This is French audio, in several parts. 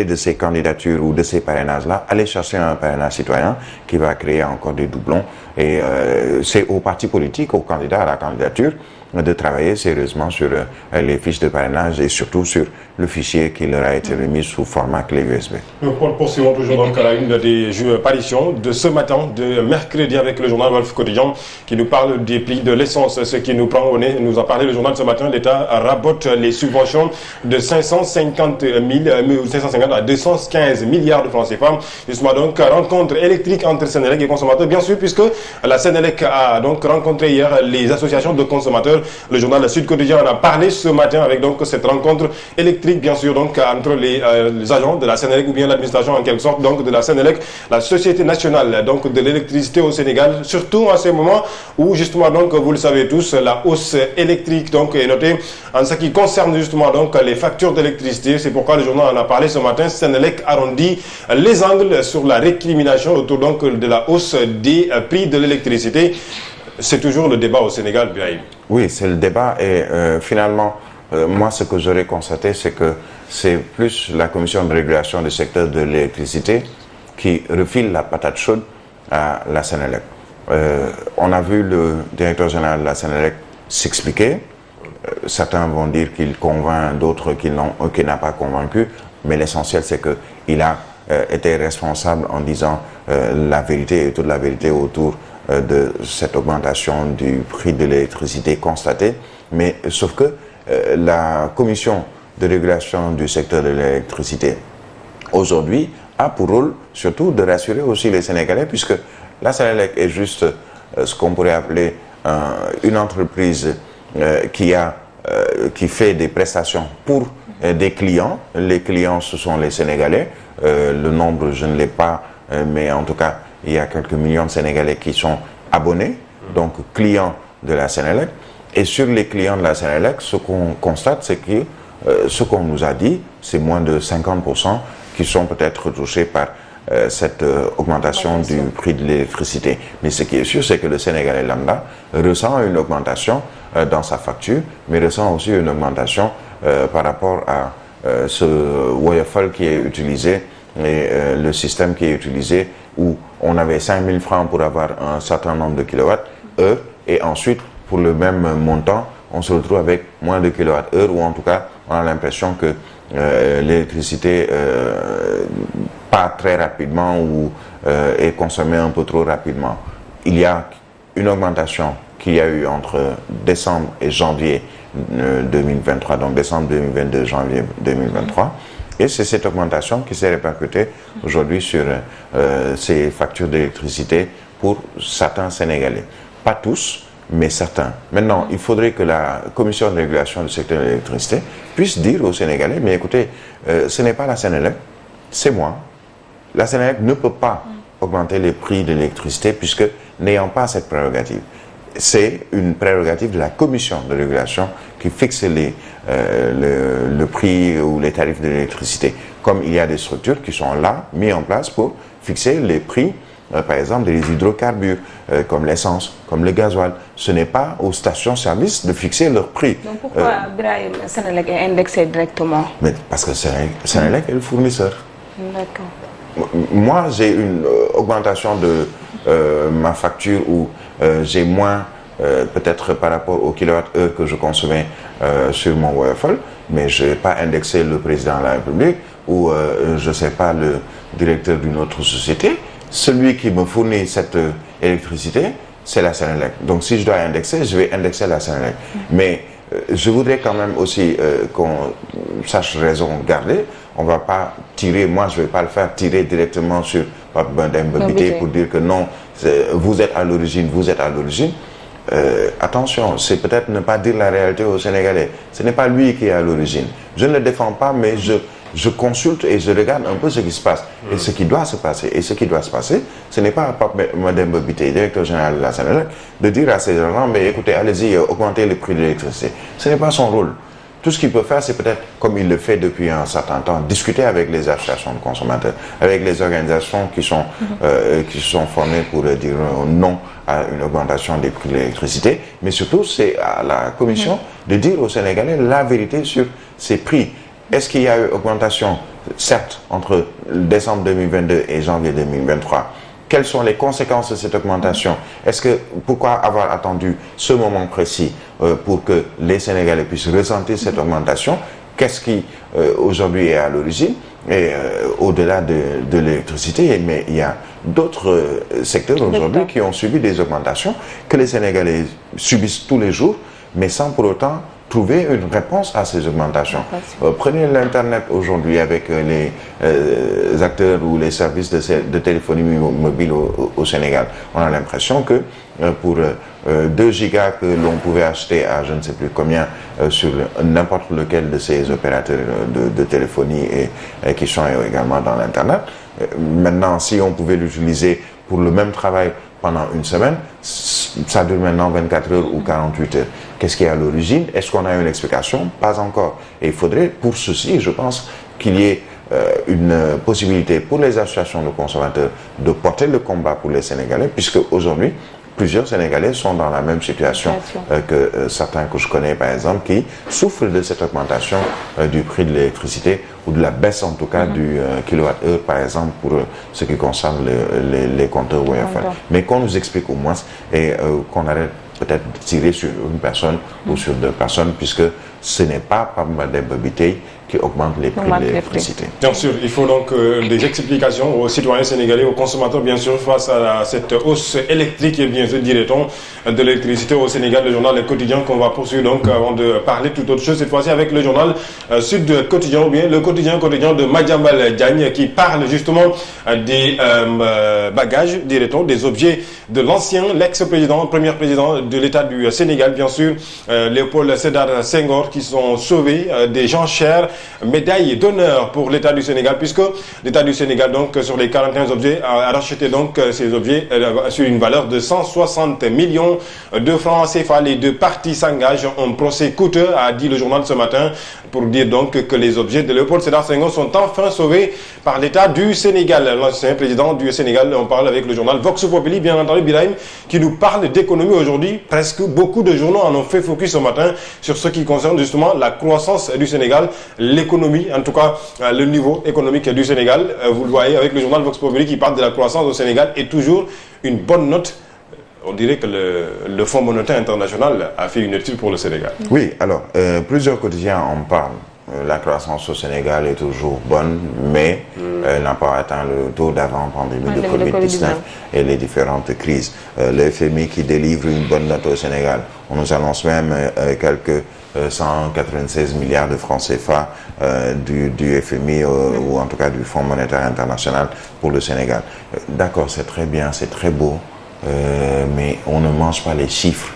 de ces candidatures ou de ces parrainages-là, aller chercher un parrainage citoyen qui va créer encore des doublons. Et c'est aux partis politiques, aux candidats à la candidature, de travailler sérieusement sur les fiches de parrainage et surtout sur le fichier qui leur a été remis sous format clé USB. Nous poursuivons toujours donc à la une des parutions de ce matin, de mercredi, avec le journal Walf Quotidien qui nous parle des prix de l'essence. Ce qui nous prend au nez, nous a parlé le journal ce matin, l'État rabote les subventions de 550 à 215 milliards de francs CFA. Justement donc, rencontre électrique entre Sénélec et consommateurs, bien sûr, puisque la Sénélec a donc rencontré hier les associations de consommateurs. Le journal Sud Quotidien en a parlé ce matin avec donc cette rencontre électrique, bien sûr, donc entre les agents de la Sénélec ou bien l'administration en quelque sorte donc de la Sénélec, la Société nationale donc de l'électricité au Sénégal, surtout en ce moment où justement donc vous le savez tous, la hausse électrique donc est notée en ce qui concerne justement donc les factures d'électricité. C'est pourquoi le journal en a parlé ce matin. Sénélec arrondit les angles sur la récrimination autour donc de la hausse des prix de l'électricité. C'est toujours le débat au Sénégal, Birahim. Oui, c'est le débat et finalement, moi ce que j'aurais constaté, c'est que c'est plus la commission de régulation du secteur de l'électricité qui refile la patate chaude à la Sénélec. On a vu le directeur général de la Sénélec s'expliquer. Certains vont dire qu'il convainc, d'autres qu'il n'a pas convaincu, mais l'essentiel c'est qu'il a été responsable en disant la vérité et toute la vérité autour de cette augmentation du prix de l'électricité constatée, mais sauf que la commission de régulation du secteur de l'électricité aujourd'hui a pour rôle surtout de rassurer aussi les Sénégalais, puisque la Sénélec est juste ce qu'on pourrait appeler une entreprise qui fait des prestations pour des clients. Les clients, ce sont les Sénégalais. Le nombre, je ne l'ai pas, mais en tout cas, il y a quelques millions de Sénégalais qui sont abonnés, donc clients de la Sénélec. Et sur les clients de la Sénélec, ce qu'on constate, c'est que ce qu'on nous a dit, c'est moins de 50% qui sont peut-être touchés par cette augmentation du prix de l'électricité. Mais ce qui est sûr, c'est que le Sénégalais lambda ressent une augmentation dans sa facture, mais ressent aussi une augmentation par rapport à ce Woyofal qui est utilisé et le système qui est utilisé où on avait 5 000 francs pour avoir un certain nombre de kilowattheures et ensuite pour le même montant on se retrouve avec moins de kilowattheures, ou en tout cas on a l'impression que l'électricité part très rapidement ou est consommée un peu trop rapidement. Il y a une augmentation qu'il y a eu entre décembre et janvier 2023, donc décembre 2022, janvier 2023. Et c'est cette augmentation qui s'est répercutée aujourd'hui sur ces factures d'électricité pour certains Sénégalais. Pas tous, mais certains. Maintenant, il faudrait que la commission de régulation du secteur de l'électricité puisse dire aux Sénégalais, mais écoutez, ce n'est pas la Sénélec, c'est moi. La Sénélec ne peut pas augmenter les prix de l'électricité puisque n'ayant pas cette prérogative. C'est une prérogative de la commission de régulation qui fixe le prix ou les tarifs de l'électricité. Comme il y a des structures qui sont là, mises en place pour fixer les prix, par exemple des hydrocarbures, comme l'essence, comme le gasoil. Ce n'est pas aux stations-service de fixer leur prix. Donc pourquoi Birahim, Sénélec est indexé directement? Mais parce que Sénélec est le fournisseur. D'accord. Moi, j'ai une augmentation de ma facture où j'ai moins, peut-être par rapport au kilowattheure que je consommais sur mon Woyofal, mais je n'ai pas indexé le président de la République ou je ne sais pas le directeur d'une autre société. Celui qui me fournit cette électricité, c'est la Sénélec. Donc si je dois indexer, je vais indexer la Sénélec. Mais je voudrais quand même aussi qu'on sache raison garder. On ne va pas tirer, moi je ne vais pas le faire tirer directement sur Pape Demba Bitèye pour dire que non, vous êtes à l'origine, vous êtes à l'origine. Attention, c'est peut-être ne pas dire la réalité aux Sénégalais. Ce n'est pas lui qui est à l'origine. Je ne le défends pas, mais je consulte et je regarde un peu ce qui se passe et ce qui doit se passer. Et ce qui doit se passer, ce n'est pas à Pape Demba Bitèye, directeur général de la Sénélec, de dire à ces gens, mais écoutez, allez-y, augmentez les prix de l'électricité. Ce n'est pas son rôle. Tout ce qu'il peut faire, c'est peut-être, comme il le fait depuis un certain temps, discuter avec les associations de consommateurs, avec les organisations qui se sont formées pour dire non à une augmentation des prix de l'électricité. Mais surtout, c'est à la Commission de dire aux Sénégalais la vérité sur ces prix. Est-ce qu'il y a eu augmentation certes, entre décembre 2022 et janvier 2023, quelles sont les conséquences de cette augmentation? Pourquoi avoir attendu ce moment précis pour que les Sénégalais puissent ressentir cette augmentation? Qu'est-ce qui aujourd'hui est à l'origine? Et au-delà de l'électricité, mais il y a d'autres secteurs aujourd'hui qui ont subi des augmentations que les Sénégalais subissent tous les jours, mais sans pour autant trouver une réponse à ces augmentations. Prenez l'Internet aujourd'hui avec les acteurs ou les services de téléphonie mobile au Sénégal. On a l'impression que pour 2 gigas que l'on pouvait acheter à je ne sais plus combien sur n'importe lequel de ces opérateurs de téléphonie et qui sont également dans l'Internet, maintenant si on pouvait l'utiliser pour le même travail pendant une semaine, ça dure maintenant 24 heures ou 48 heures. Qu'est-ce qui est à l'origine? Est-ce qu'on a une explication? Pas encore. Et il faudrait, pour ceci, je pense, qu'il y ait une possibilité pour les associations de consommateurs de porter le combat pour les Sénégalais, puisque aujourd'hui, plusieurs Sénégalais sont dans la même situation que certains que je connais, par exemple, qui souffrent de cette augmentation du prix de l'électricité ou de la baisse, en tout cas, du kilowattheure, par exemple, pour ce qui concerne les compteurs Wi-Fi. Mais qu'on nous explique au moins et qu'on arrête peut-être de tirer sur une personne ou sur 2 personnes, puisque ce n'est pas des Babité qui augmente les prix de l'électricité. Bien sûr, il faut donc des explications aux citoyens sénégalais, aux consommateurs, bien sûr, face à cette hausse électrique et bien sûr, dirait-on, de l'électricité au Sénégal. Le journal Le Quotidien qu'on va poursuivre donc avant de parler toute autre chose, cette fois-ci avec le journal Sud Quotidien, ou bien le quotidien de Madiambal Diagne, qui parle justement des bagages, dirait-on, des objets de l'ancien, l'ex-président, premier président de l'État du Sénégal, bien sûr, Léopold Sédar Senghor, qui sont sauvés des enchères, médaille d'honneur pour l'État du Sénégal, puisque l'État du Sénégal, donc, sur les 41 objets, a racheté donc ces objets sur une valeur de 160 millions de francs CFA. Les 2 parties s'engagent. Un procès coûteux, a dit le journal ce matin, pour dire donc que les objets de Léopold Sédar Senghor sont enfin sauvés par l'État du Sénégal. L'ancien président du Sénégal, on parle avec le journal Vox Populi, bien entendu, Birahim, qui nous parle d'économie aujourd'hui. Presque beaucoup de journaux en ont fait focus ce matin sur ce qui concerne justement la croissance du Sénégal, l'économie, en tout cas le niveau économique du Sénégal. Vous le voyez avec le journal Vox Populi qui parle de la croissance au Sénégal et toujours une bonne note. On dirait que le Fonds monétaire international a fait une étude pour le Sénégal. Oui, alors, plusieurs quotidiens en parlent. La croissance au Sénégal est toujours bonne, mais elle n'a pas atteint le taux d'avant-pandémie de Covid-19 et les différentes crises. Le FMI qui délivre une bonne note au Sénégal. On nous annonce même quelques 196 milliards de francs CFA du FMI ou en tout cas du Fonds monétaire international pour le Sénégal. D'accord, c'est très bien, c'est très beau, mais on ne mange pas les chiffres.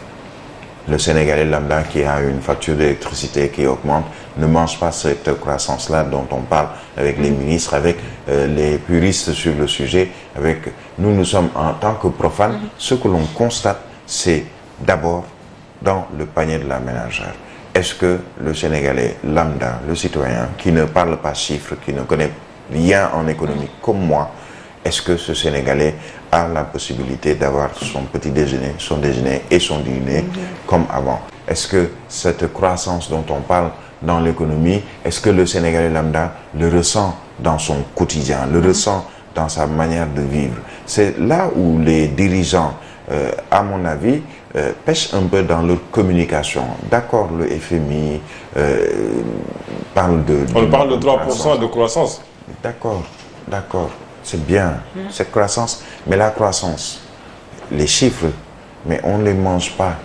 Le Sénégalais lambda qui a une facture d'électricité qui augmente ne mange pas cette croissance-là dont on parle avec les ministres, avec les puristes sur le sujet. Nous sommes en tant que profanes, ce que l'on constate, c'est d'abord dans le panier de la ménagère. Est-ce que le Sénégalais lambda, le citoyen, qui ne parle pas chiffres, qui ne connaît rien en économie comme moi, est-ce que ce Sénégalais a la possibilité d'avoir son petit déjeuner, son déjeuner et son dîner comme avant? Est-ce que cette croissance dont on parle dans l'économie, est-ce que le Sénégalais lambda le ressent dans son quotidien, le ressent dans sa manière de vivre? C'est là où les dirigeants, à mon avis, pêchent un peu dans leur communication. D'accord, le FMI parle de... On parle de 3% de croissance. D'accord, d'accord. C'est bien, cette croissance, mais la croissance, les chiffres, mais on ne les mange pas.